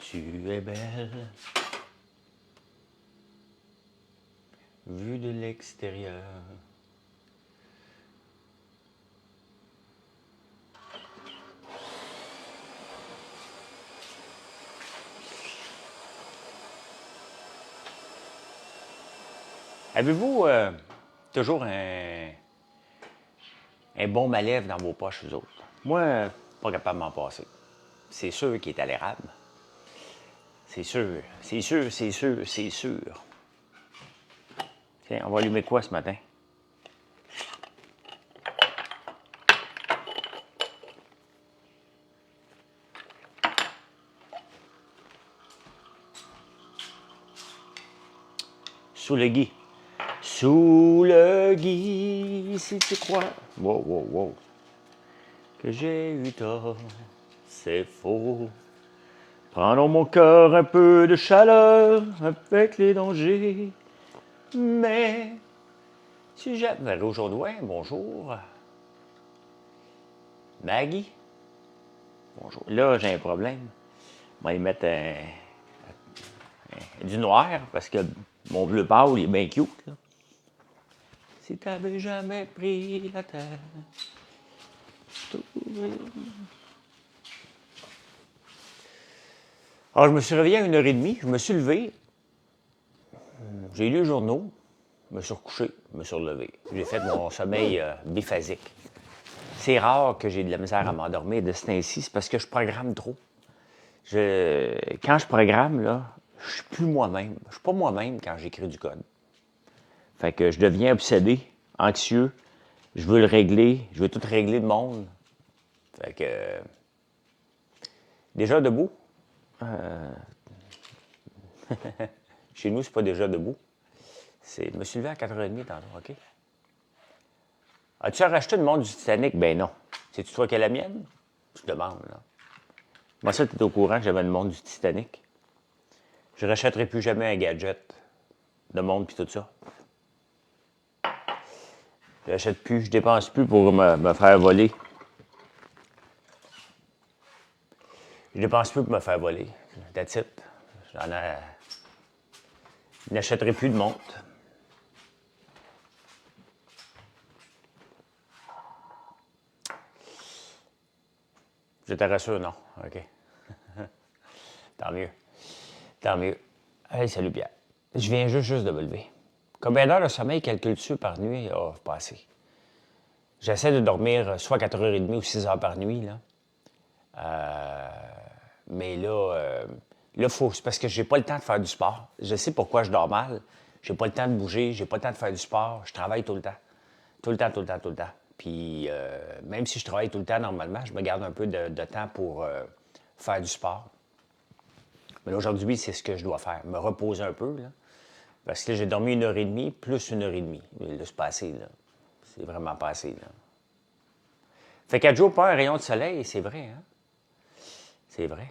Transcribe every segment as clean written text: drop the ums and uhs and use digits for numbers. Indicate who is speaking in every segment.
Speaker 1: Tu es belle, vue de l'extérieur. Avez-vous toujours un bon malève dans vos poches, vous autres? Moi, pas capable de m'en passer. C'est sûr qu'il est à l'érable. C'est sûr, c'est sûr, c'est sûr, c'est sûr. Tiens, on va allumer quoi ce matin? Sous le gui. Sous le gui, si tu crois. Wow, wow, wow. Que j'ai eu tort, c'est faux. Prends dans mon cœur un peu de chaleur avec les dangers. Mais si j'avais Jourdouin, bonjour. Maggie, bonjour. Là, j'ai un problème. On va y mettre du noir parce que mon bleu pâle, il est bien cute. Là. Si t'avais jamais pris la terre. Alors, je me suis réveillé à 1h30, je me suis levé, j'ai lu les journaux, je me suis recouché, je me suis relevé. J'ai fait mon sommeil biphasique. C'est rare que j'ai de la misère à m'endormir de ce temps-ci, c'est parce que je programme trop. Quand je programme, là, je suis plus moi-même. Je suis pas moi-même quand j'écris du code. Fait que je deviens obsédé, anxieux, je veux le régler, je veux tout régler le monde. Fait que... déjà debout? Chez nous, c'est pas déjà debout. Je me suis levé à 4h30 tantôt, OK? As-tu racheté une montre du Titanic? Ben non. C'est-tu toi qui as la mienne? Je te demande, là. Moi, ça, tu es au courant que j'avais une montre du Titanic. Je ne rachèterai plus jamais un gadget de montre puis tout ça. Je n'achète plus, je dépense plus pour me faire voler. Je dépense plus pour me faire voler. That's it. Je n'achèterai plus de montre. Je te rassure, non. OK. Tant mieux. Tant mieux. Hey, salut Pierre. Je viens juste de me lever. Combien d'heures de sommeil calcules-tu par nuit? Oh, pas assez. J'essaie de dormir soit 4h30 ou 6 heures par nuit, là. Mais là, c'est parce que j'ai pas le temps de faire du sport. Je sais pourquoi je dors mal. J'ai pas le temps de bouger, j'ai pas le temps de faire du sport. Je travaille tout le temps. Tout le temps, tout le temps, tout le temps. Puis, même si je travaille tout le temps, normalement, je me garde un peu de temps pour faire du sport. Mais là, aujourd'hui, c'est ce que je dois faire. Me reposer un peu, là. Parce que là, j'ai dormi 1h30 plus 1h30. Là, c'est pas assez, là. C'est vraiment pas assez, là. Fait 4 jours, pas un rayon de soleil, c'est vrai, hein? C'est vrai.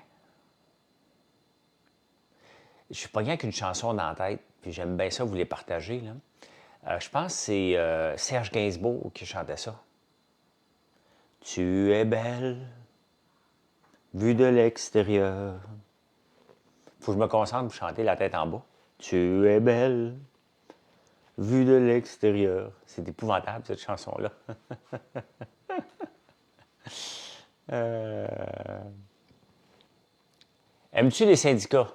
Speaker 1: Je suis pas rien qu'une chanson dans la tête, puis j'aime bien ça vous les partager, là. Je pense que c'est Serge Gainsbourg qui chantait ça. Tu es belle, vue de l'extérieur. Faut que je me concentre pour chanter la tête en bas. Tu es belle, vue de l'extérieur. C'est épouvantable, cette chanson-là. Aimes-tu les syndicats?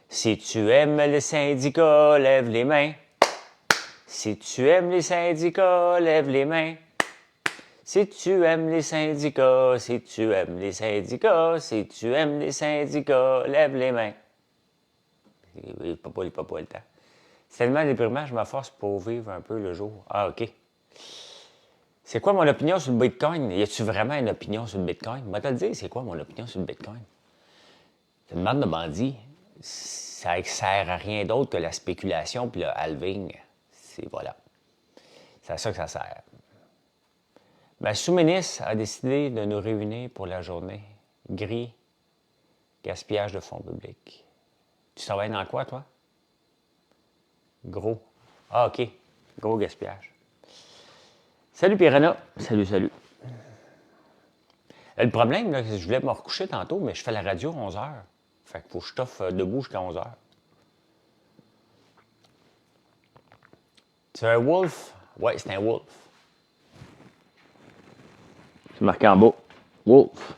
Speaker 1: Si tu aimes les syndicats, lève les mains. Si tu aimes les syndicats, lève les mains. Si tu aimes les syndicats, si tu aimes les syndicats, si tu aimes les syndicats, lève les mains. Il pas le temps. C'est tellement déprimant, je me force pour vivre un peu le jour. Ah, OK. C'est quoi mon opinion sur le Bitcoin? Y a-tu vraiment une opinion sur le Bitcoin? Moi, te le dire, c'est quoi mon opinion sur le Bitcoin? C'est une bande de bandits. Ça ne sert à rien d'autre que la spéculation puis le halving. C'est voilà. C'est à ça que ça sert. Ma sous-ministre a décidé de nous réunir pour la journée. Gris, gaspillage de fonds publics. Tu travailles dans quoi, toi? Gros. Ah, OK. Gros gaspillage. Salut, Piranha. Salut, salut. Le problème, là, c'est que je voulais me recoucher tantôt, mais je fais la radio 11h. Fait qu'il faut que je toffe debout jusqu'à 11 heures. C'est un wolf? Ouais, c'est un wolf. C'est marqué en bas. Wolf.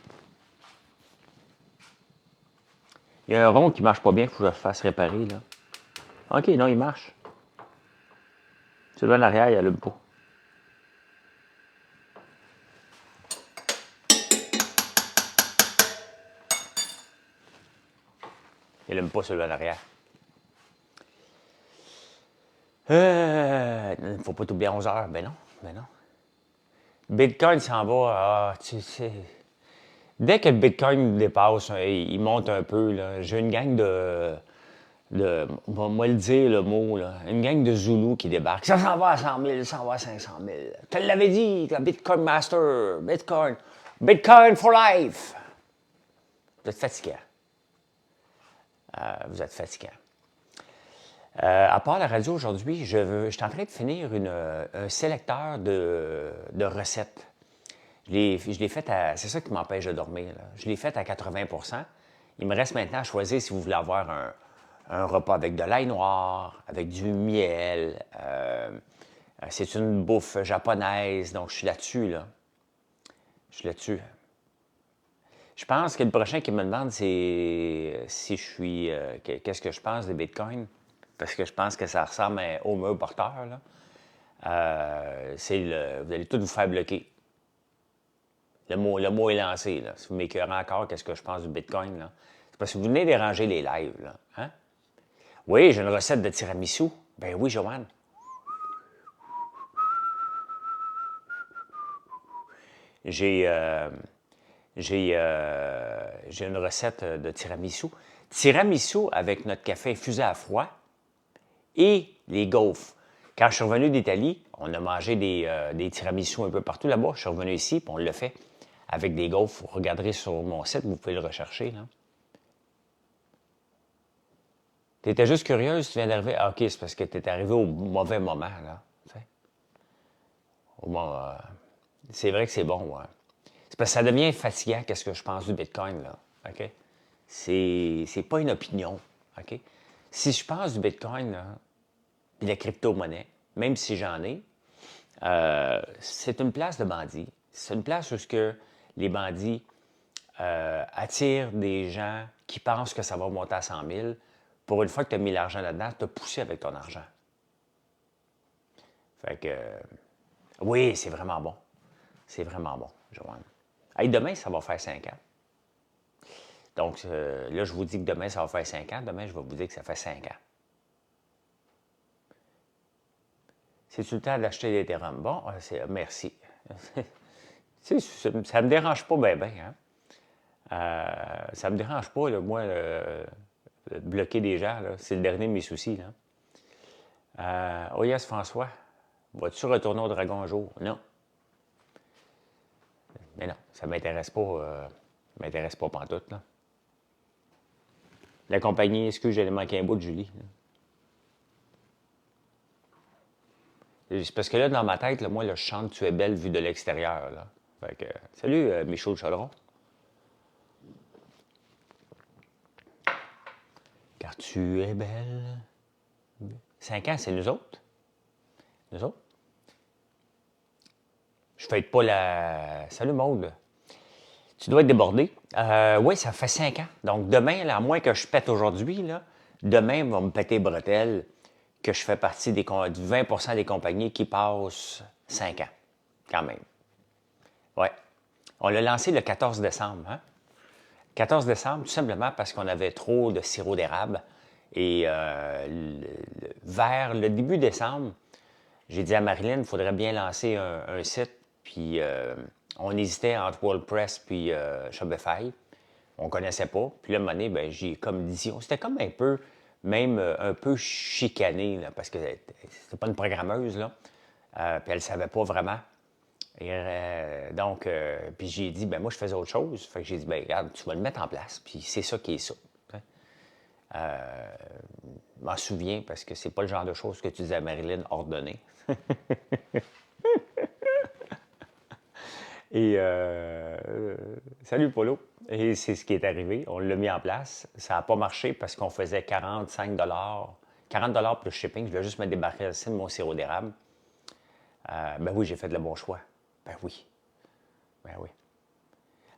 Speaker 1: Il y a un rond qui marche pas bien, il faut que je le fasse réparer, là. OK, non, il marche. Celui-là en arrière, il allume pas. Il allume pas celui-là en arrière. Il ne faut pas t'oublier à 11 heures. Ben non, ben non. Bitcoin s'en va. Ah, tu sais. Dès que le Bitcoin dépasse, il monte un peu, là. J'ai une gang moi le dire le mot, là, une gang de Zoulous qui débarque. Ça s'en va à 100 000, ça s'en va à 500 000. Tu l'avais dit, la Bitcoin Master, Bitcoin. Bitcoin for life. Vous êtes fatigant. Vous êtes fatigant. À part la radio aujourd'hui, je suis en train de finir un sélecteur de recettes. Je l'ai fait à. C'est ça qui m'empêche de dormir, là. Je l'ai fait à 80 %. Il me reste maintenant à choisir si vous voulez avoir un repas avec de l'ail noir, avec du miel. C'est une bouffe japonaise, donc je suis là-dessus, là. Je suis là-dessus. Je pense que le prochain qui me demande, c'est si je suis. Qu'est-ce que je pense de Bitcoin? Parce que je pense que ça ressemble au mur porteur, là. Vous allez tout vous faire bloquer. Le mot est lancé, là. Si vous m'écœurez encore, qu'est-ce que je pense du Bitcoin, là? C'est parce que vous venez déranger les lives, là. Hein? Oui, j'ai une recette de tiramisu. Ben oui, Joanne. J'ai une recette de tiramisu. Tiramisu avec notre café infusé à froid et les gaufres. Quand je suis revenu d'Italie, on a mangé des tiramisu un peu partout là-bas. Je suis revenu ici, puis on l'a fait avec des gaufres. Vous regarderez sur mon site, vous pouvez le rechercher, là. Tu étais juste curieuse, tu viens d'arriver. Ah, OK, c'est parce que tu es arrivé au mauvais moment, là. C'est vrai que c'est bon, ouais. C'est parce que ça devient fatigant, qu'est-ce que je pense du Bitcoin, là. OK? C'est pas une opinion, OK? Si je pense du Bitcoin, là, puis la crypto-monnaie, même si j'en ai, c'est une place de bandits. C'est une place où les bandits attirent des gens qui pensent que ça va monter à 100 000. Pour une fois que tu as mis l'argent là-dedans, tu as poussé avec ton argent. Fait que, oui, c'est vraiment bon. C'est vraiment bon, Joanne. Hey, demain, ça va faire 5 ans. Donc, là, je vous dis que demain, ça va faire 5 ans. Demain, je vais vous dire que ça fait 5 ans. C'est-tu le temps d'acheter des Ethereum? Bon, merci. Tu sais, ça me dérange pas bien, hein? Ça me dérange pas, là, moi, de bloquer des gens, là. C'est le dernier de mes soucis, là. Oh yes, François, vas-tu retourner au Dragon un jour? Non. Mais non, ça m'intéresse pas pantoute, là. La compagnie, excuse, j'allais manquer un bout de Julie. C'est parce que là, dans ma tête, là, moi, là, je chante Tu es belle vue de l'extérieur, là. Fait que, salut, Michaud Chaudron. Car tu es belle. 5 ans, c'est nous autres. Nous autres. Je fête pas la. Salut, Maude. Tu dois être débordé. Oui, ça fait 5 ans. Donc, demain, là, à moins que je pète aujourd'hui, là, demain va me péter bretelles que je fais partie du 20 % des compagnies qui passent 5 ans. Quand même. Ouais. On l'a lancé le 14 décembre. Hein? 14 décembre, tout simplement parce qu'on avait trop de sirop d'érable. Et vers le début décembre, j'ai dit à Marilyn, il faudrait bien lancer un site. Puis on hésitait entre WordPress puis Shopify. On ne connaissait pas. Puis là, à un moment donné, ben, j'ai comme dit, c'était comme un peu, même un peu chicané, là, parce que c'était pas une programmeuse, là. Puis elle ne savait pas vraiment. Et, donc, puis j'ai dit, ben moi, je faisais autre chose. Fait que j'ai dit, ben regarde, tu vas le mettre en place. Puis c'est ça qui est ça. Je m'en souviens parce que c'est pas le genre de choses que tu disais à Marilyn ordonner. Et salut Polo. Et c'est ce qui est arrivé. On l'a mis en place. Ça n'a pas marché parce qu'on faisait 45 40 plus shipping. Je voulais juste me débarrasser de mon sirop d'érable. Ben oui, j'ai fait le bon choix. Ben oui. Ben oui.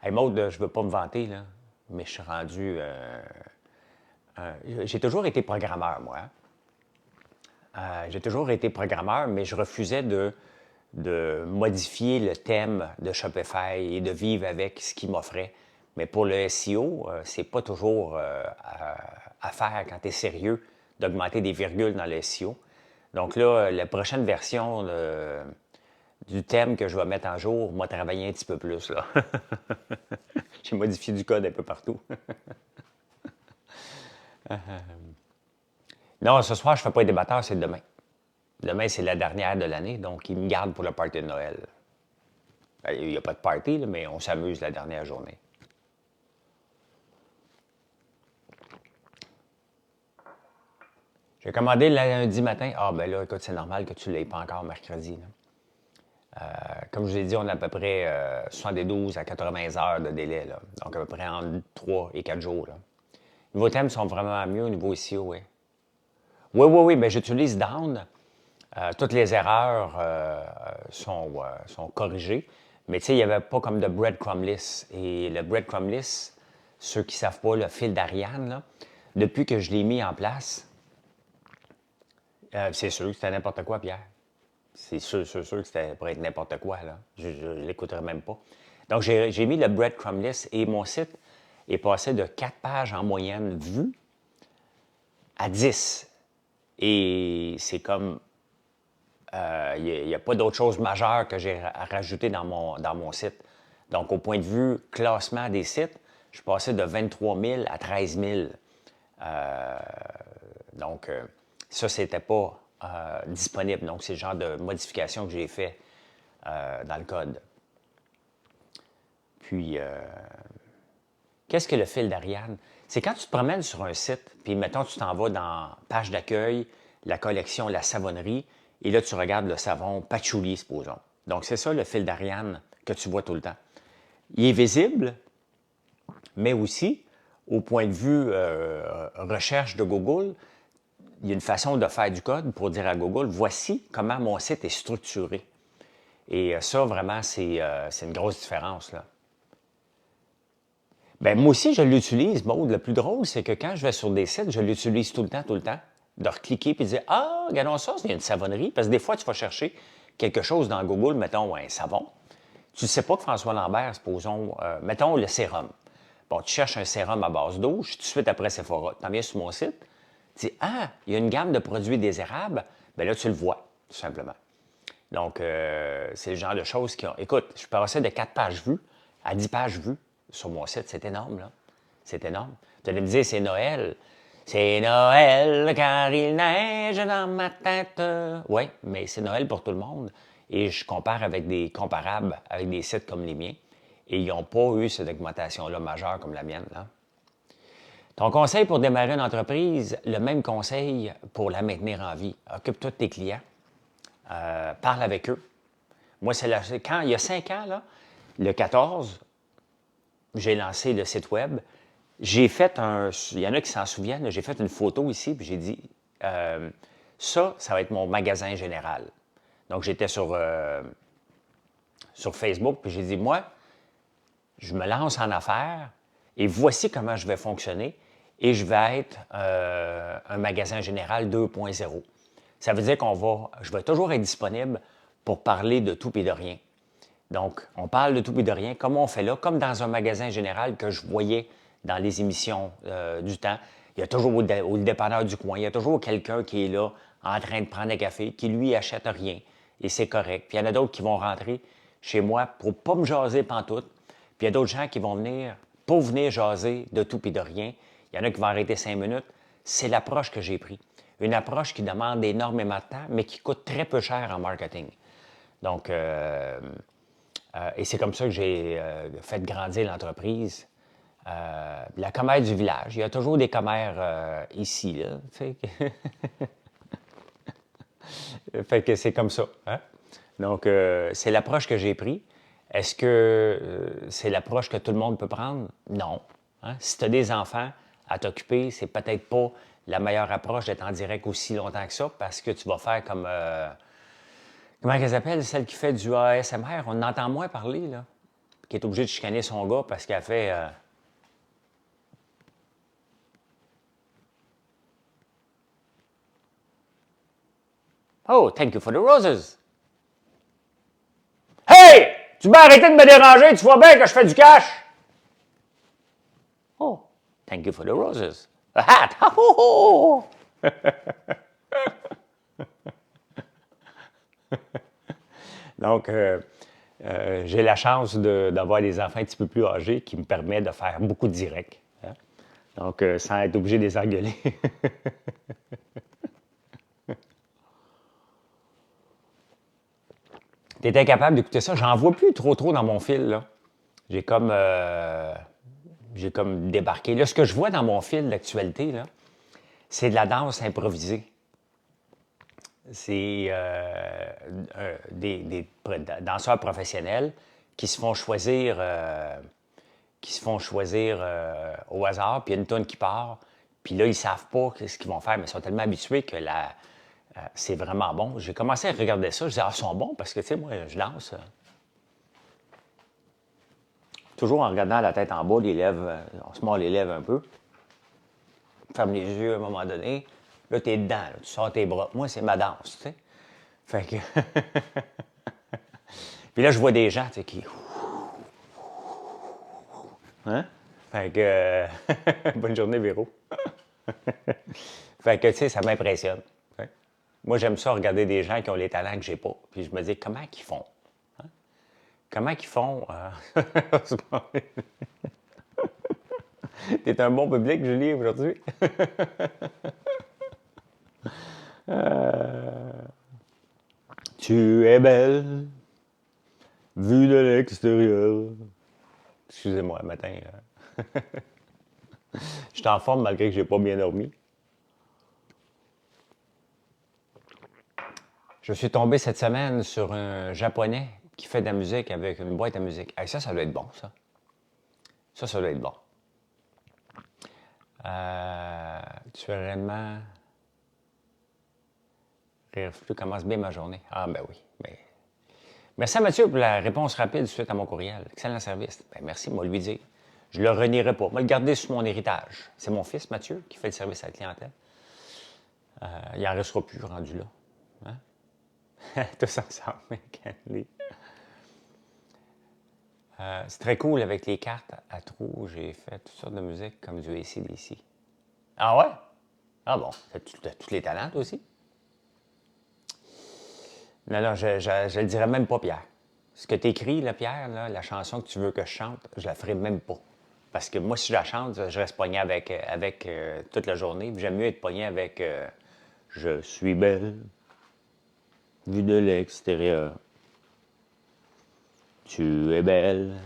Speaker 1: Hey Maud, je ne veux pas me vanter, là, mais je suis rendu. J'ai toujours été programmeur, moi. J'ai toujours été programmeur, mais je refusais de modifier le thème de Shopify et de vivre avec ce qu'il m'offrait. Mais pour le SEO, c'est pas toujours à faire quand tu es sérieux d'augmenter des virgules dans le SEO. Donc là, la prochaine version du thème que je vais mettre en jour m'a travaillé un petit peu plus, là. J'ai modifié du code un peu partout. Non, ce soir, je ne fais pas les débatteurs, c'est demain. Demain, c'est la dernière de l'année, donc ils me gardent pour le party de Noël. Il n'y a pas de party, là, mais on s'amuse la dernière journée. J'ai commandé le lundi matin. Ah, ben là, écoute, c'est normal que tu ne l'aies pas encore mercredi, là. Comme je vous ai dit, on a à peu près 72 à 80 heures de délai, là. Donc à peu près entre 3 et 4 jours, là. Les nouveaux thèmes sont vraiment mieux au niveau SEO, oui. Oui, bien j'utilise Down. Toutes les erreurs sont corrigées. Mais tu sais, il n'y avait pas comme de breadcrumb list. Et le breadcrumb list, ceux qui ne savent pas, le fil d'Ariane, là, depuis que je l'ai mis en place, c'est sûr que c'était n'importe quoi, Pierre. C'est sûr que c'était pour être n'importe quoi, là. Je ne l'écouterais même pas. Donc, j'ai mis le breadcrumb list et mon site est passé de 4 pages en moyenne vues à 10. Et c'est comme il n'y a pas d'autre chose majeure que j'ai à rajouter dans mon site. Donc, au point de vue classement des sites, je suis passé de 23 000 à 13 000. Donc, ça, c'était pas disponible. Donc, c'est le genre de modification que j'ai fait dans le code. Puis, qu'est-ce que le fil d'Ariane? C'est quand tu te promènes sur un site, puis mettons, tu t'en vas dans page d'accueil, la collection La Savonnerie, et là, tu regardes le savon patchouli, supposons. Donc, c'est ça le fil d'Ariane que tu vois tout le temps. Il est visible, mais aussi, au point de vue recherche de Google, il y a une façon de faire du code pour dire à Google, voici comment mon site est structuré. Et ça, vraiment, c'est une grosse différence, là. Ben moi aussi, je l'utilise, Maud. Le plus drôle, c'est que quand je vais sur des sites, je l'utilise tout le temps, de recliquer puis de dire ah, regardons ça, c'est une savonnerie. Parce que des fois, tu vas chercher quelque chose dans Google, mettons un savon. Tu ne sais pas que François Lambert, supposons, mettons le sérum. Bon, tu cherches un sérum à base d'eau, je suis tout de suite après Sephora. Tu en viens sur mon site, tu dis ah, il y a une gamme de produits désérables. Bien là, tu le vois, tout simplement. Donc, c'est le genre de choses qui ont. Écoute, je passais de 4 pages vues à 10 pages vues sur mon site. C'est énorme, là. C'est énorme. Tu allais me dire, c'est Noël. C'est Noël car il neige dans ma tête. Oui, mais c'est Noël pour tout le monde. Et je compare avec des comparables, avec des sites comme les miens. Et ils n'ont pas eu cette augmentation-là majeure comme la mienne, là. Ton conseil pour démarrer une entreprise, le même conseil pour la maintenir en vie. Occupe-toi de tes clients. Parle avec eux. Moi, quand il y a 5 ans, là, le 14, j'ai lancé le site web. J'ai fait il y en a qui s'en souviennent, j'ai fait une photo ici, puis j'ai dit, ça va être mon magasin général. Donc, j'étais sur Facebook, puis j'ai dit, moi, je me lance en affaires et voici comment je vais fonctionner et je vais être un magasin général 2.0. Ça veut dire je vais toujours être disponible pour parler de tout et de rien. Donc, on parle de tout et de rien, comme on fait là, comme dans un magasin général que je voyais dans les émissions du temps. Il y a toujours au dépanneur du coin, il y a toujours quelqu'un qui est là en train de prendre un café, qui lui achète rien. Et c'est correct. Puis il y en a d'autres qui vont rentrer chez moi pour pas me jaser pantoute. Puis il y a d'autres gens qui vont venir pour venir jaser de tout et de rien. Il y en a qui vont arrêter 5 minutes. C'est l'approche que j'ai prise. Une approche qui demande énormément de temps, mais qui coûte très peu cher en marketing. Donc, et c'est comme ça que j'ai fait grandir l'entreprise. La commère du village. Il y a toujours des commères ici, là. Fait que c'est comme ça. Hein? Donc, c'est l'approche que j'ai prise. Est-ce que c'est l'approche que tout le monde peut prendre? Non. Hein? Si tu as des enfants à t'occuper, c'est peut-être pas la meilleure approche d'être en direct aussi longtemps que ça, parce que tu vas faire comme... comment elle s'appelle, celle qui fait du ASMR? On en entend moins parler, là. Qui est obligée de chicaner son gars parce qu'elle fait... Oh, thank you for the roses. Hey! Tu vas arrêter de me déranger, tu vois bien que je fais du cash. Oh, thank you for the roses. A hat! Oh, oh, oh. Donc, j'ai la chance d'avoir des enfants un petit peu plus âgés qui me permettent de faire beaucoup de directs. Hein? Donc, sans être obligé de les engueuler. Tu es incapable d'écouter ça. J'en vois plus trop dans mon fil, là. J'ai comme, j'ai comme débarqué. Là, ce que je vois dans mon fil d'actualité, là, c'est de la danse improvisée. C'est des danseurs professionnels qui se font choisir, au hasard, puis il y a une tonne qui part, puis là, ils savent pas ce qu'ils vont faire, mais ils sont tellement habitués que c'est vraiment bon. J'ai commencé à regarder ça, je disais, ah, ils sont bons, parce que, tu sais, moi, je danse. Toujours en regardant la tête en bas, les lèvres, on se mord les lèvres un peu. Ferme les yeux à un moment donné. Là, tu es dedans, là, tu sors tes bras. Moi, c'est ma danse, tu sais. Fait que. Puis là, je vois des gens, tu sais, qui. Hein? Fait que. Bonne journée, Véro. Fait que, tu sais, ça m'impressionne. Hein? Moi, j'aime ça regarder des gens qui ont les talents que j'ai pas. Puis je me dis, comment qu'ils font? Hein? Comment qu'ils font? T'es un bon public, Julie, aujourd'hui. Tu es belle, vue de l'extérieur. Excusez-moi, matin. Je suis en forme malgré que j'ai pas bien dormi. Je suis tombé cette semaine sur un Japonais qui fait de la musique avec une boîte à musique. Hey, ça doit être bon, ça. Ça doit être bon. Naturellement, rire flou commence bien ma journée. Ah, ben oui. Ben... Merci à Mathieu pour la réponse rapide suite à mon courriel. Excellent service. Ben, merci, moi lui dire. Je le renierai pas. Moi le garder sur mon héritage. C'est mon fils, Mathieu, qui fait le service à la clientèle. Il n'en restera plus rendu là. Hein? Tous ensemble, Candy. C'est très cool avec les cartes à trous. J'ai fait toutes sortes de musique comme du AC/DC. Ah ouais? Ah bon, tu as tous les talents, toi aussi? Non, je le dirais même pas, Pierre. Ce que tu écris, là, Pierre, là, la chanson que tu veux que je chante, je la ferai même pas. Parce que moi, si je la chante, je reste pogné avec toute la journée. J'aime mieux être pogné avec Je suis belle, vue de l'extérieur. Tu es belle.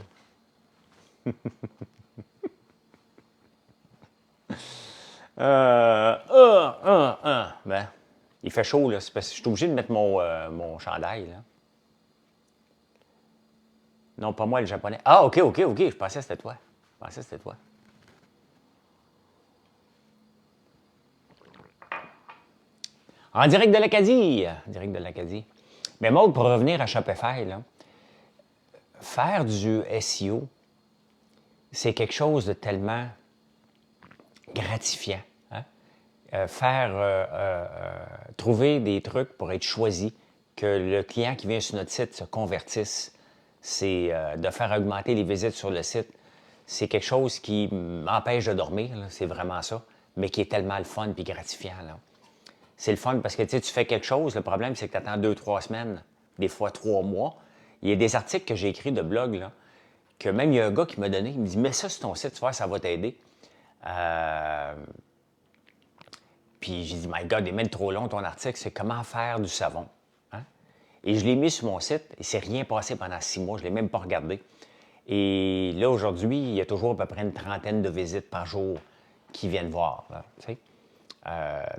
Speaker 1: Ben, il fait chaud, là. C'est parce que je suis obligé de mettre mon chandail, là. Non, pas moi, le japonais. Ah, OK. Je pensais que c'était toi. En direct de l'Acadie. Mais Maud, pour revenir à Shopify, là, faire du SEO, c'est quelque chose de tellement gratifiant. Hein? Trouver des trucs pour être choisi, que le client qui vient sur notre site se convertisse, c'est de faire augmenter les visites sur le site. C'est quelque chose qui m'empêche de dormir, c'est vraiment ça, mais qui est tellement le fun et gratifiant. Là. C'est le fun parce que tu fais quelque chose, le problème c'est que tu attends 2-3 semaines, des fois 3 mois. Il y a des articles que j'ai écrits de blog, là, que même il y a un gars qui m'a donné, il me dit « Mets ça sur ton site, tu vois, ça va t'aider. » Puis j'ai dit « My God, il est même trop long ton article, c'est comment faire du savon. » Hein? Et je l'ai mis sur mon site, il ne s'est rien passé pendant 6 mois, je ne l'ai même pas regardé. Et là, aujourd'hui, il y a toujours à peu près une trentaine de visites par jour qui viennent voir. Là,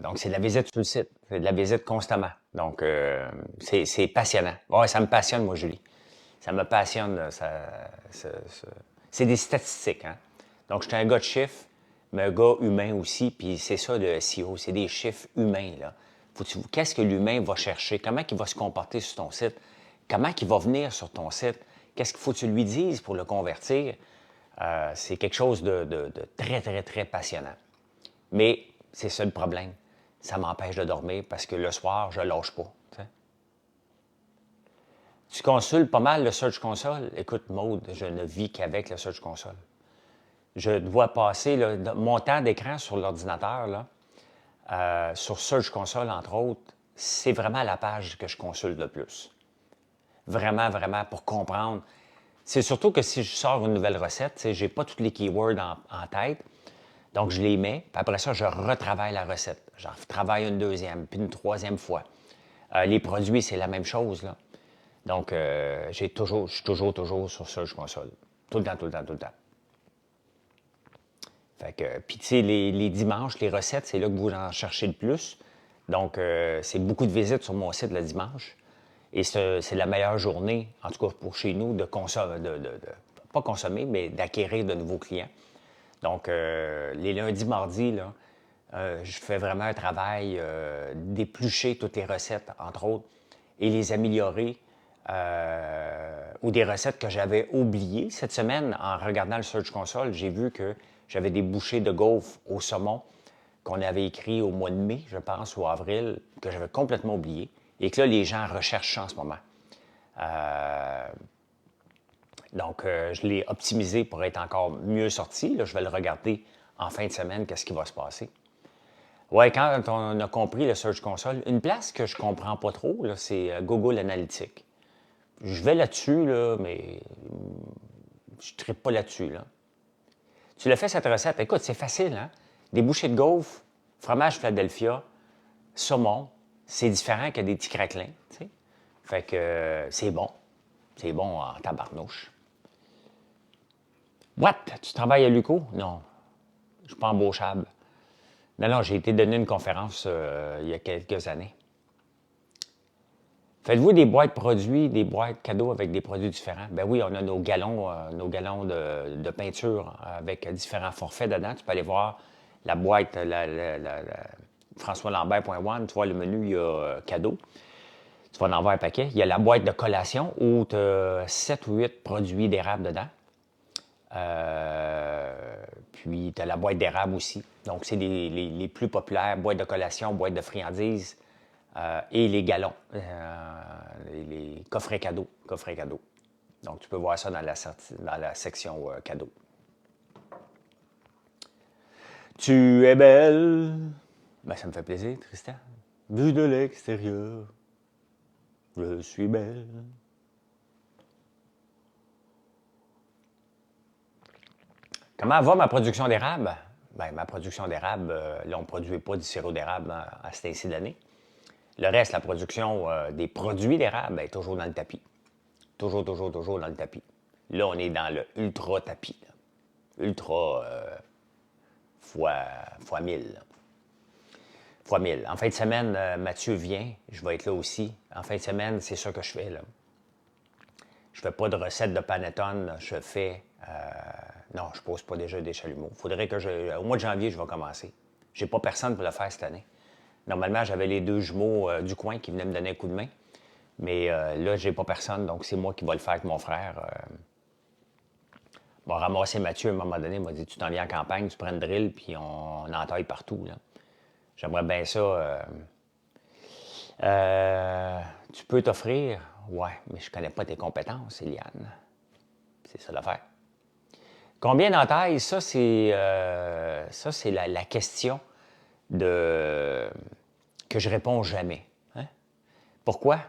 Speaker 1: donc, c'est de la visite sur le site. C'est de la visite constamment. Donc, c'est passionnant. Ouais, ça me passionne, moi, Julie. Ça me passionne. C'est des statistiques. Hein? Donc, je suis un gars de chiffres, mais un gars humain aussi. Puis c'est ça le SEO, c'est des chiffres humains. Là. Qu'est-ce que l'humain va chercher? Comment il va se comporter sur ton site? Comment il va venir sur ton site? Qu'est-ce qu'il faut que tu lui dises pour le convertir? C'est quelque chose de très, très, très passionnant. Mais c'est ça le problème. Ça m'empêche de dormir parce que le soir, je ne lâche pas. T'sais. Tu consultes pas mal le Search Console? Écoute, Maude, je ne vis qu'avec le Search Console. Je dois passer mon temps d'écran sur l'ordinateur, sur Search Console, entre autres, c'est vraiment la page que je consulte le plus. Vraiment, vraiment, pour comprendre. C'est surtout que si je sors une nouvelle recette, je n'ai pas tous les keywords en tête. Donc, je les mets, puis après ça, je retravaille la recette. J'en retravaille une deuxième, puis une troisième fois. Les produits, c'est la même chose, là. Donc, je suis toujours sur Search Console. Tout le temps, tout le temps, tout le temps. Fait que, puis tu sais, les dimanches, les recettes, c'est là que vous en cherchez le plus. Donc, c'est beaucoup de visites sur mon site le dimanche. Et c'est la meilleure journée, en tout cas pour chez nous, de consommer, pas consommer, mais d'acquérir de nouveaux clients. Donc, les lundis, mardis, là, je fais vraiment un travail d'éplucher toutes les recettes, entre autres, et les améliorer. Ou des recettes que j'avais oubliées. Cette semaine, en regardant le Search Console, j'ai vu que j'avais des bouchées de gaufres au saumon qu'on avait écrit au mois de mai, je pense, ou avril, que j'avais complètement oublié, et que là, les gens recherchent en ce moment. Donc, je l'ai optimisé pour être encore mieux sorti. Là, je vais le regarder en fin de semaine, qu'est-ce qui va se passer. Oui, quand on a compris le Search Console, une place que je ne comprends pas trop, c'est Google Analytics. Je vais là-dessus, là, mais je ne trippe pas là-dessus. Là. Tu l'as fait cette recette. Écoute, c'est facile. Hein? Des bouchées de gaufres, fromage Philadelphia, saumon, c'est différent que des petits craquelins. T'sais? Fait que c'est bon. C'est bon en tabarnouche. What? Tu travailles à Luco? Non. Je ne suis pas embauchable. Non, j'ai été donné une conférence il y a quelques années. Faites-vous des boîtes produits, des boîtes cadeaux avec des produits différents? Ben oui, on a nos galons de peinture avec différents forfaits dedans. Tu peux aller voir la boîte, françoislambert.one, tu vois le menu, il y a cadeaux. Tu vas en avoir un paquet. Il y a la boîte de collation où tu as 7 ou 8 produits d'érable dedans. Puis tu as la boîte d'érable aussi. Donc, c'est les plus populaires, boîte de collation, boîte de friandises. Et les galons, les coffrets cadeaux. Donc, tu peux voir ça dans la section cadeaux. Tu es belle. Ben, ça me fait plaisir, Tristan. Vu de l'extérieur, je suis belle. Comment va ma production d'érable? Ben, ma production d'érable, là, on ne produit pas du sirop d'érable à cette ainsi d'année. Le reste, la production des produits d'érable est toujours dans le tapis. Toujours dans le tapis. Là, on est dans le ultra tapis. Là. Ultra fois 1000. Fois 1000. En fin de semaine, Mathieu vient. Je vais être là aussi. En fin de semaine, c'est ça que je fais. Là. Je ne fais pas de recette de panettone. Je fais... non, je ne pose pas déjà des chalumeaux. Il faudrait que au mois de janvier, je vais commencer. Je n'ai pas personne pour le faire cette année. Normalement, j'avais les 2 jumeaux du coin qui venaient me donner un coup de main. Mais là, j'ai pas personne, donc c'est moi qui vais le faire avec mon frère. Bon, ramasser Mathieu, à un moment donné, il m'a dit, tu t'en viens en campagne, tu prends une drill, puis on entaille partout. Là. J'aimerais bien ça. Tu peux t'offrir? Ouais, mais je connais pas tes compétences, Eliane. C'est ça l'affaire. Combien d'entailles? Ça, c'est la question que je réponds jamais. Hein? Pourquoi?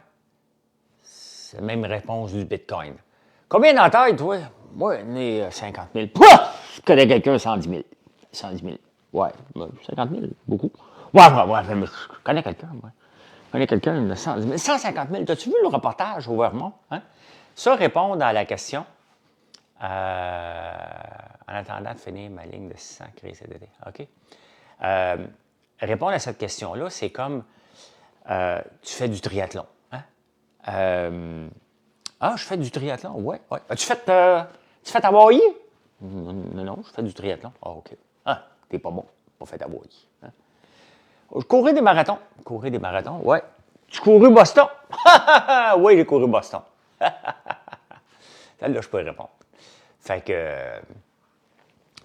Speaker 1: C'est la même réponse du Bitcoin. Combien d'entailles, toi? Moi, j'en ai 50 000. Pouah! Je connais quelqu'un, 110 000. 110 000. Ouais, 50 000, beaucoup. Ouais, mais je connais quelqu'un, moi. Je connais quelqu'un de 110 000. 150 000. T'as-tu vu le reportage au Vermont? Hein? Ça, répondre à la question. En attendant de finir ma ligne de 600 créer CDD. OK? Répondre à cette question-là, c'est comme tu fais du triathlon. Hein? Ah, je fais du triathlon, ouais. As-tu fait Hawaï? Non, non, je fais du triathlon. Ah, OK. Ah, t'es pas bon. Pas fait Hawaï. Hein? Je courais des marathons. Courir des marathons, ouais. Tu couru Boston? Oui, j'ai couru Boston. Celle-là, je peux répondre. Fait que,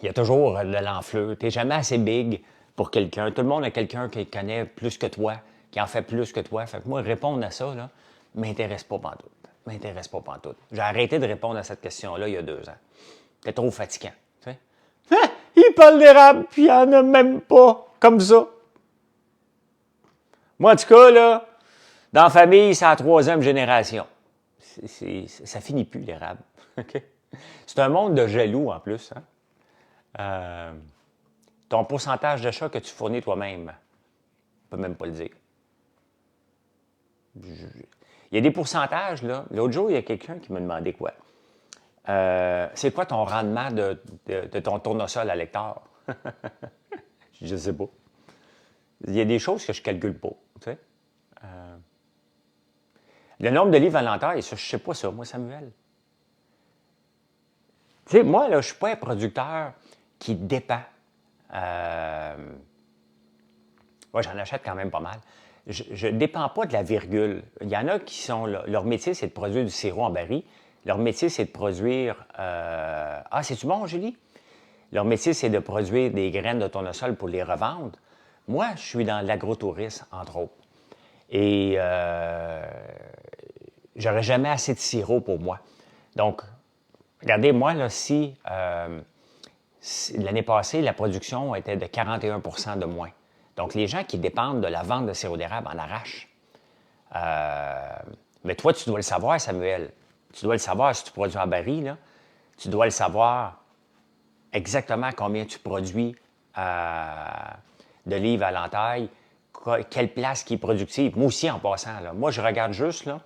Speaker 1: il y a toujours de l'enflure. Tu n'es jamais assez big pour quelqu'un. Tout le monde a quelqu'un qui connaît plus que toi, qui en fait plus que toi. Fait que moi, répondre à ça, là, m'intéresse pas pantoute. M'intéresse pas pantoute. J'ai arrêté de répondre à cette question-là il y a 2 ans. C'était trop fatigant. Tu sais? Ah, il parle d'érable, puis il n'y en a même pas comme ça. Moi, en tout cas, là, dans la famille, c'est la 3e génération. Ça finit plus, l'érable. OK? C'est un monde de jaloux, en plus. Hein? Ton pourcentage de chats que tu fournis toi-même, je peux même pas le dire. Il y a des pourcentages, là. L'autre jour, il y a quelqu'un qui m'a demandé quoi? C'est quoi ton rendement de ton tournesol à l'hectare? Je ne sais pas. Il y a des choses que je ne calcule pas. Tu sais? Le nombre de livres à l'entaille, ça, je ne sais pas ça, moi, Samuel. Tu sais, moi, là, je ne suis pas un producteur qui dépend. Moi, j'en achète quand même pas mal. Je ne dépends pas de la virgule. Il y en a qui sont... Leur métier, c'est de produire du sirop en baril. Leur métier, c'est de produire... Ah, c'est-tu bon, Julie? Leur métier, c'est de produire des graines de tournesol pour les revendre. Moi, je suis dans l'agrotourisme, entre autres. Et j'aurais jamais assez de sirop pour moi. Donc, regardez, moi, là, si l'année passée, la production était de 41 de moins. Donc, les gens qui dépendent de la vente de sirop d'érable en arrachent. Mais toi, tu dois le savoir, Samuel. Tu dois le savoir si tu produis en baril, là. Tu dois le savoir exactement combien tu produis de livres à l'entaille, quelle place qui est productive. Moi aussi, en passant, là. Moi, je regarde juste, là,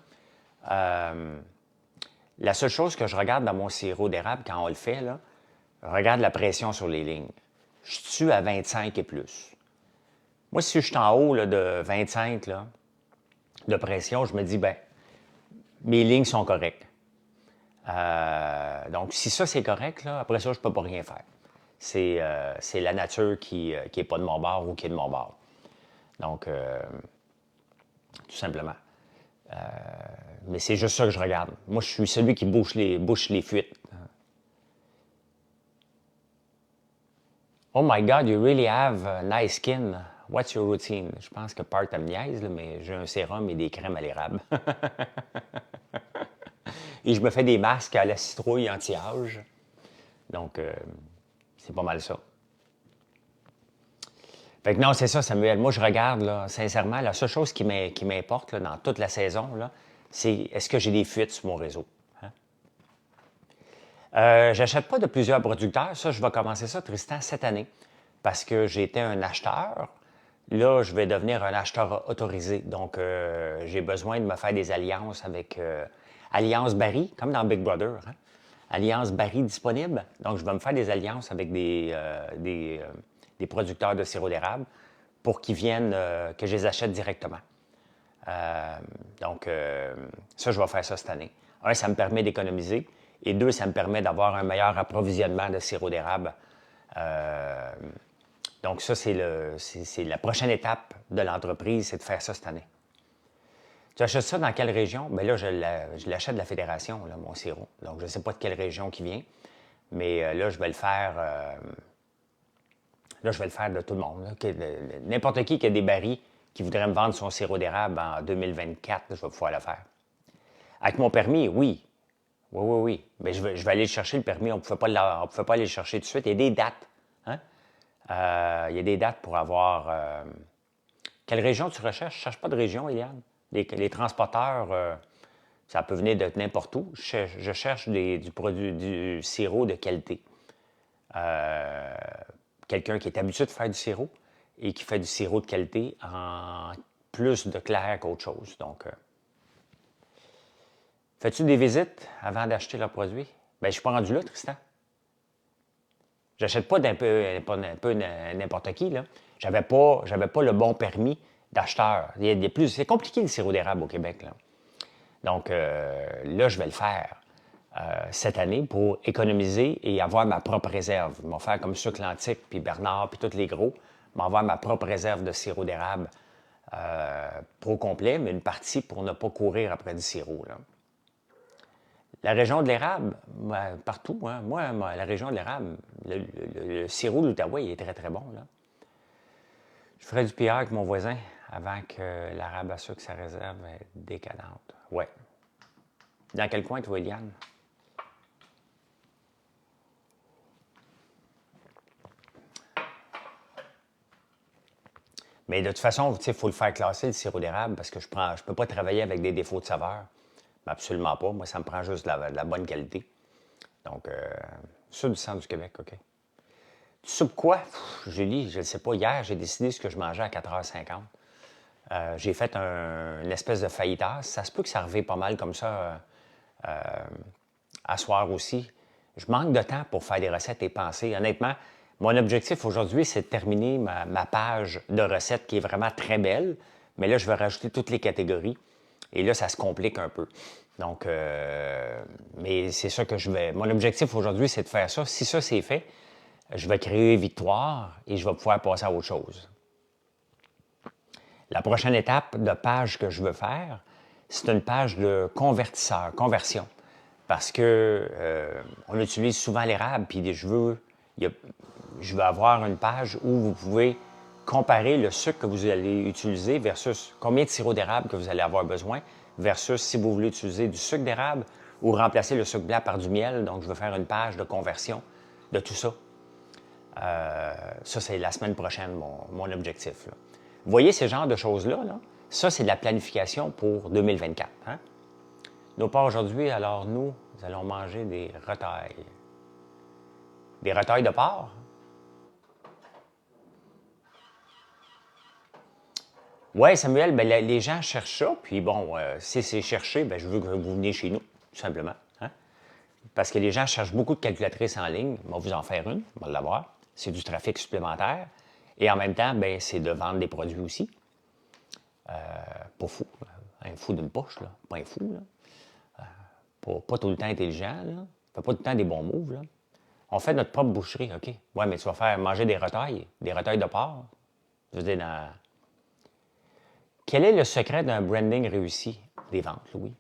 Speaker 1: la seule chose que je regarde dans mon sirop d'érable quand on le fait, là, je regarde la pression sur les lignes. Je suis à 25 et plus. Moi, si je suis en haut là, de 25 là, de pression, je me dis, ben, mes lignes sont correctes. Donc, si ça, c'est correct, là, après ça, je ne peux pas rien faire. C'est la nature qui n'est pas de mon bord ou qui est de mon bord. Donc, tout simplement. Mais c'est juste ça que je regarde. Moi, je suis celui qui bouche les fuites. Oh my God, you really have a nice skin. What's your routine? Je pense que part me niaise, là, mais j'ai un sérum et des crèmes à l'érable. Et je me fais des masques à la citrouille anti-âge. Donc, c'est pas mal ça. Fait que non, c'est ça, Samuel. Moi, je regarde, là, sincèrement, la seule chose qui m'importe là, dans toute la saison, là, c'est est-ce que j'ai des fuites sur mon réseau. J'achète pas de plusieurs producteurs. Ça, je vais commencer ça, Tristan, cette année. Parce que j'étais un acheteur. Là, je vais devenir un acheteur autorisé. Donc, j'ai besoin de me faire des alliances avec Alliance Barry, comme dans Big Brother. Hein? Alliance Barry disponible. Donc, je vais me faire des alliances avec des producteurs de sirop d'érable pour qu'ils viennent, que je les achète directement. Donc, ça, je vais faire ça cette année. Un, ça me permet d'économiser. Et 2, ça me permet d'avoir un meilleur approvisionnement de sirop d'érable. Donc ça, c'est la prochaine étape de l'entreprise, c'est de faire ça cette année. Tu achètes ça dans quelle région? Bien là, je l'achète de la Fédération, là, mon sirop. Donc, je ne sais pas de quelle région qui vient. Mais là, je vais le faire... là, je vais le faire de tout le monde. N'importe qui a des barils qui voudrait me vendre son sirop d'érable en 2024, là, je vais pouvoir le faire. Avec mon permis, oui. Oui. Mais je vais aller chercher le permis. On ne pouvait pas aller le chercher tout de suite. Il y a des dates. Hein? Il y a des dates pour avoir... Quelle région tu recherches? Je ne cherche pas de région, Eliane. Les transporteurs, ça peut venir de n'importe où. Je cherche du sirop de qualité. Quelqu'un qui est habitué de faire du sirop et qui fait du sirop de qualité en plus de clair qu'autre chose. Donc... Fais-tu des visites avant d'acheter leurs produits? Bien, je ne suis pas rendu là, Tristan. J'achète pas d'un peu n'importe qui, là. J'avais pas le bon permis d'acheteur. C'est compliqué le sirop d'érable au Québec, là. Donc, là, je vais le faire cette année pour économiser et avoir ma propre réserve. Ils vont faire comme Sucre l'Antique, puis Bernard, puis tous les gros. Ils vont avoir ma propre réserve de sirop d'érable pas au complet, mais une partie pour ne pas courir après du sirop, là. La région de l'érable, partout, hein, moi, la région de l'érable, le sirop de l'Outaouais, il est très, très bon, là. Je ferai du PR avec mon voisin avant que l'arabe à sucre, sa réserve, est décadente. Ouais. Dans quel coin, toi, Eliane? Mais de toute façon, il faut le faire classer, le sirop d'érable, parce que je ne peux pas travailler avec des défauts de saveur. Absolument pas. Moi, ça me prend juste de la bonne qualité. Donc, ça, du centre du Québec, OK. Tu soupes quoi? Julie, je ne sais pas. Hier, j'ai décidé ce que je mangeais à 4h50. J'ai fait une espèce de fajitas. Ça se peut que ça revienne pas mal comme ça à soir aussi. Je manque de temps pour faire des recettes et penser. Honnêtement, mon objectif aujourd'hui, c'est de terminer ma page de recettes qui est vraiment très belle. Mais là, je vais rajouter toutes les catégories. Et là, ça se complique un peu. Donc, mais c'est ça que je vais... Mon objectif aujourd'hui, c'est de faire ça. Si ça, c'est fait, je vais créer victoire et je vais pouvoir passer à autre chose. La prochaine étape de page que je veux faire, c'est une page de conversion. Parce que on utilise souvent l'érable, puis je veux avoir une page où vous pouvez comparer le sucre que vous allez utiliser versus combien de sirop d'érable que vous allez avoir besoin versus si vous voulez utiliser du sucre d'érable ou remplacer le sucre blanc par du miel. Donc, je veux faire une page de conversion de tout ça. Ça, c'est la semaine prochaine, mon objectif, là. Vous voyez ces genres de choses-là, là? Ça, c'est de la planification pour 2024. Hein? Nos pas aujourd'hui, alors nous allons manger des retailles. Des retailles de porc? Oui, Samuel, ben, les gens cherchent ça, puis bon, si c'est cherché, ben, je veux que vous veniez chez nous, tout simplement. Hein? Parce que les gens cherchent beaucoup de calculatrices en ligne. On va vous en faire une, on va l'avoir. C'est du trafic supplémentaire. Et en même temps, ben, c'est de vendre des produits aussi. Pas fou. Un fou d'une poche, là. Pas un fou, là. Pas tout le temps intelligent, là. Fait pas tout le temps des bons moves, là. On fait notre propre boucherie, OK. Ouais, mais tu vas faire manger des retailles de porc. Je veux dire, Quel est le secret d'un branding réussi? Des ventes, Louis.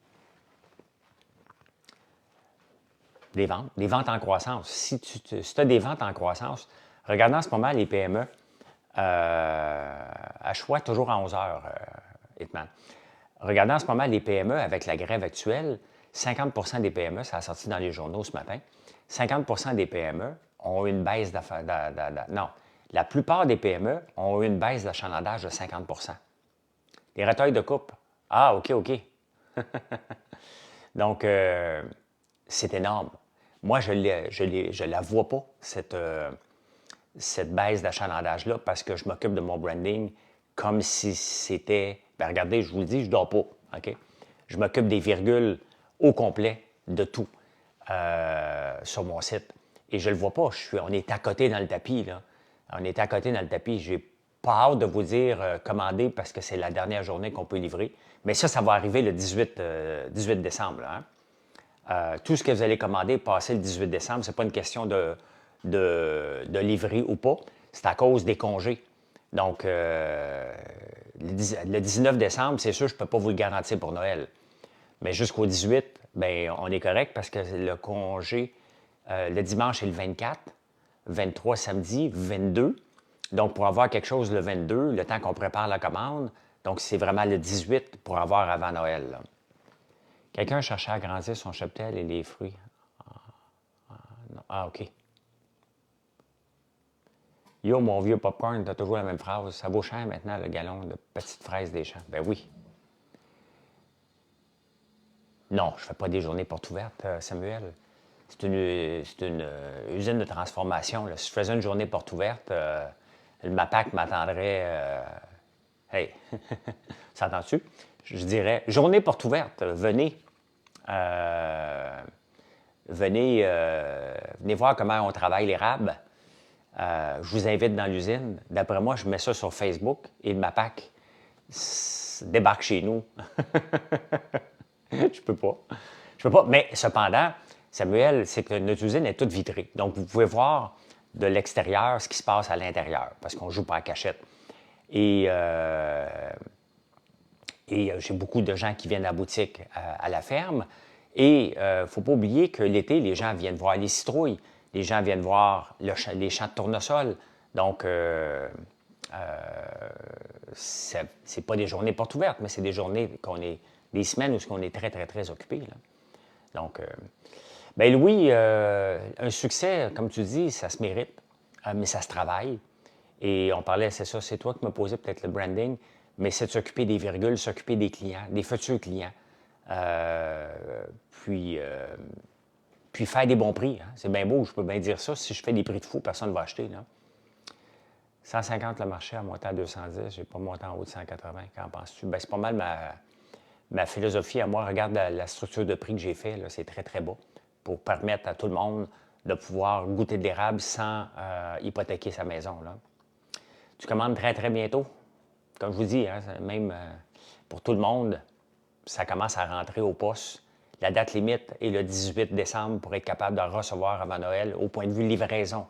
Speaker 1: Des ventes en croissance. Si tu as des ventes en croissance, regarde en ce moment les PME, à choix toujours à 11 heures, Hitman. Regardez en ce moment les PME avec la grève actuelle, 50 des PME, ça a sorti dans les journaux ce matin, 50 des PME ont eu une baisse d'affaires. Non, la plupart des PME ont eu une baisse d'achalandage de 50 Les retailles de coupe. Ah, OK. Donc, c'est énorme. Moi, je la vois pas, cette baisse d'achalandage-là, parce que je m'occupe de mon branding comme si c'était... Ben regardez, je vous le dis, je ne dors pas. OK? Je m'occupe des virgules au complet de tout sur mon site. Et je ne le vois pas. On est à côté dans le tapis, là. On est à côté dans le tapis. J'ai pas hâte de vous dire commander parce que c'est la dernière journée qu'on peut livrer. Mais ça va arriver le 18 décembre. Là, hein? Tout ce que vous allez commander passer le 18 décembre, ce n'est pas une question de livrer ou pas. C'est à cause des congés. Donc, le 19 décembre, c'est sûr, je ne peux pas vous le garantir pour Noël. Mais jusqu'au 18, bien, on est correct parce que le congé, le dimanche est le 24, 23 samedi, 22. Donc, pour avoir quelque chose le 22, le temps qu'on prépare la commande, donc c'est vraiment le 18 pour avoir avant Noël, là. Quelqu'un cherchait à agrandir son cheptel et les fruits. OK. Yo, mon vieux popcorn, t'as toujours la même phrase. Ça vaut cher maintenant, le gallon de petites fraises des champs. Ben oui. Non, je ne fais pas des journées portes ouvertes, Samuel. C'est une usine de transformation, là. Si je faisais une journée porte ouverte, le MAPAC m'attendrait. Hey, s'entends-tu? Je dirais, journée porte ouverte, venez. Venez voir comment on travaille l'érable. Je vous invite dans l'usine. D'après moi, je mets ça sur Facebook et le MAPAC débarque chez nous. Je peux pas. Je peux pas. Mais cependant, Samuel, c'est que notre usine est toute vitrée. Donc, vous pouvez voir de l'extérieur ce qui se passe à l'intérieur, parce qu'on ne joue pas à cachette. Et j'ai beaucoup de gens qui viennent à la boutique à la ferme. Et il ne faut pas oublier que l'été, les gens viennent voir les citrouilles, les gens viennent voir les champs de tournesol. Donc, c'est pas des journées portes ouvertes, mais c'est des journées des semaines où on est très, très, très occupé. Là. Donc, bien Louis, un succès, comme tu dis, ça se mérite, mais ça se travaille. Et on parlait, c'est ça, c'est toi qui me posais peut-être le branding, mais c'est de s'occuper des virgules, s'occuper des clients, des futurs clients. Puis faire des bons prix. Hein. C'est bien beau, je peux bien dire ça. Si je fais des prix de fou, personne ne va acheter. Là. 150 le marché à monter à 210, je n'ai pas monté en haut de 180. Qu'en penses-tu? Bien, c'est pas mal ma philosophie à moi. Regarde la structure de prix que j'ai fait, c'est très, très bas pour permettre à tout le monde de pouvoir goûter de l'érable sans hypothéquer sa maison. Là. Tu commandes très, très bientôt. Comme je vous dis, hein, même pour tout le monde, ça commence à rentrer au poste. La date limite est le 18 décembre pour être capable de recevoir avant Noël au point de vue livraison.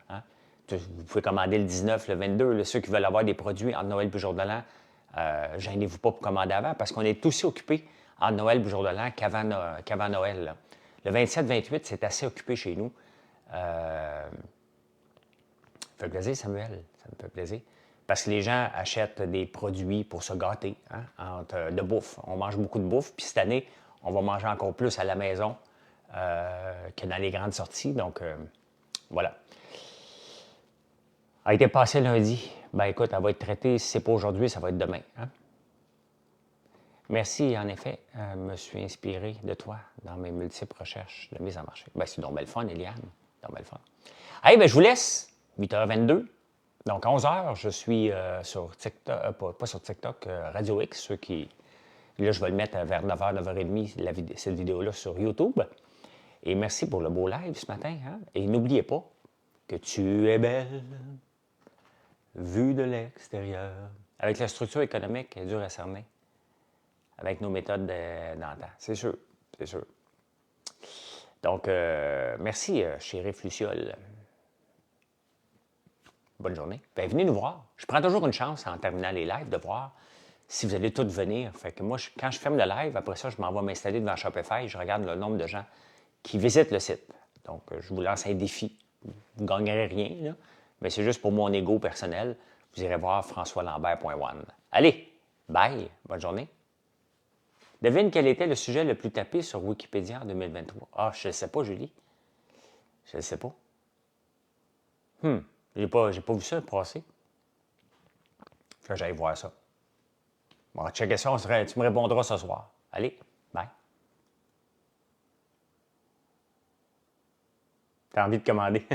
Speaker 1: Hein. Vous pouvez commander le 19, le 22. Là, ceux qui veulent avoir des produits entre Noël et jour de l'an, gênez-vous pas pour commander avant parce qu'on est aussi occupé entre Noël et jour de l'an qu'avant Noël. Là. Le 27-28, c'est assez occupé chez nous. Ça me fait plaisir, Samuel. Ça me fait plaisir. Parce que les gens achètent des produits pour se gâter, hein, de bouffe. On mange beaucoup de bouffe, puis cette année, on va manger encore plus à la maison que dans les grandes sorties. Donc, voilà. A été passé lundi. Ben écoute, elle va être traitée, si ce n'est pas aujourd'hui, ça va être demain. Hein? Merci, en effet. Je me suis inspiré de toi dans mes multiples recherches de mise en marché. Ben, c'est donc belle fun, Eliane. Donc belle fun. Hey, ben, je vous laisse. 8h22. Donc, 11h, je suis sur TikTok, pas sur TikTok, Radio X, ceux qui... Là, je vais le mettre vers 9h, 9h30, cette vidéo-là sur YouTube. Et merci pour le beau live ce matin. Hein? Et n'oubliez pas que tu es belle, vue de l'extérieur. Avec la structure économique, elle est dure à cerner. Avec nos méthodes d'antan. C'est sûr, c'est sûr. Donc, merci, chérie Fluciole. Bonne journée. Bien, venez nous voir. Je prends toujours une chance en terminant les lives de voir si vous allez tous venir. Fait que moi, quand je ferme le live, après ça, je m'en vais m'installer devant Shopify. Je regarde le nombre de gens qui visitent le site. Donc, je vous lance un défi. Vous ne gagnerez rien, là, mais c'est juste pour mon ego personnel. Vous irez voir françoislambert.one. Allez, bye. Bonne journée. Devine quel était le sujet le plus tapé sur Wikipédia en 2023. Ah, je ne sais pas, Julie. Je ne sais pas. J'ai pas vu ça passer. Faut que j'aille voir ça. Bon, checker ça, tu me répondras ce soir. Allez, bye. T'as envie de commander?